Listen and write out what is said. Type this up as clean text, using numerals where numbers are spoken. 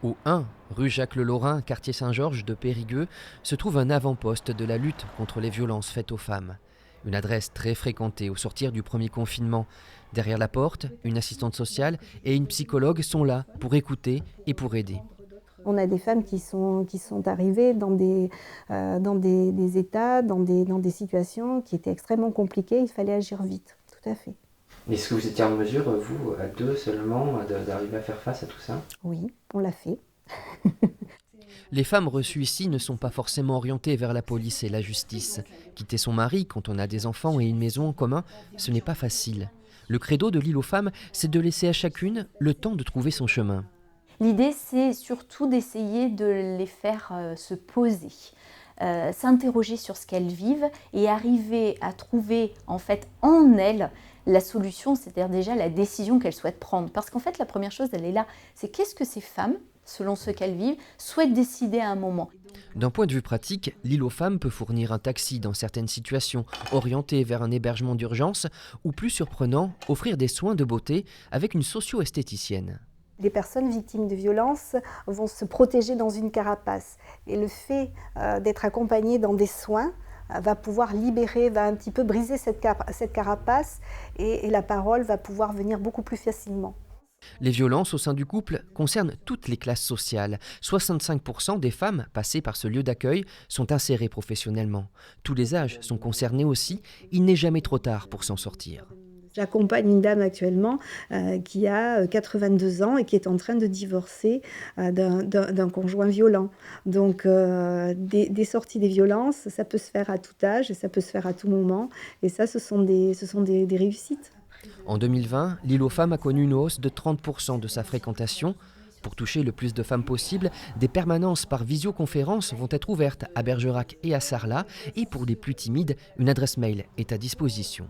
Au 1, rue Jacques-le-Lorrain, quartier Saint-Georges de Périgueux, se trouve un avant-poste de la lutte contre les violences faites aux femmes. Une adresse très fréquentée au sortir du premier confinement. Derrière la porte, une assistante sociale et une psychologue sont là pour écouter et pour aider. On a des femmes qui sont arrivées dans des états, dans des situations qui étaient extrêmement compliquées. Il fallait agir vite, tout à fait. Est-ce que vous étiez en mesure, vous, à deux seulement, d'arriver à faire face à tout ça? Oui, on l'a fait. Les femmes reçues ici ne sont pas forcément orientées vers la police et la justice. Quitter son mari quand on a des enfants et une maison en commun, ce n'est pas facile. Le credo de l'île aux femmes, c'est de laisser à chacune le temps de trouver son chemin. L'idée, c'est surtout d'essayer de les faire se poser, s'interroger sur ce qu'elles vivent et arriver à trouver en fait en elles la solution, c'est-à-dire déjà la décision qu'elles souhaitent prendre. Parce qu'en fait, la première chose, elle est là, c'est qu'est-ce que ces femmes, selon ce qu'elles vivent, souhaitent décider à un moment. D'un point de vue pratique, l'île aux femmes peut fournir un taxi dans certaines situations, orienter vers un hébergement d'urgence ou plus surprenant, offrir des soins de beauté avec une socio-esthéticienne. Les personnes victimes de violences vont se protéger dans une carapace. Et le fait d'être accompagnées dans des soins va pouvoir libérer, va un petit peu briser cette carapace et la parole va pouvoir venir beaucoup plus facilement. Les violences au sein du couple concernent toutes les classes sociales. 65% des femmes passées par ce lieu d'accueil sont insérées professionnellement. Tous les âges sont concernés aussi. Il n'est jamais trop tard pour s'en sortir. J'accompagne une dame actuellement qui a 82 ans et qui est en train de divorcer d'un conjoint violent. Donc des sorties des violences, ça peut se faire à tout âge et ça peut se faire à tout moment. Et ça, ce sont des réussites. En 2020, l'île aux femmes a connu une hausse de 30% de sa fréquentation. Pour toucher le plus de femmes possible, des permanences par visioconférence vont être ouvertes à Bergerac et à Sarlat. Et pour les plus timides, une adresse mail est à disposition.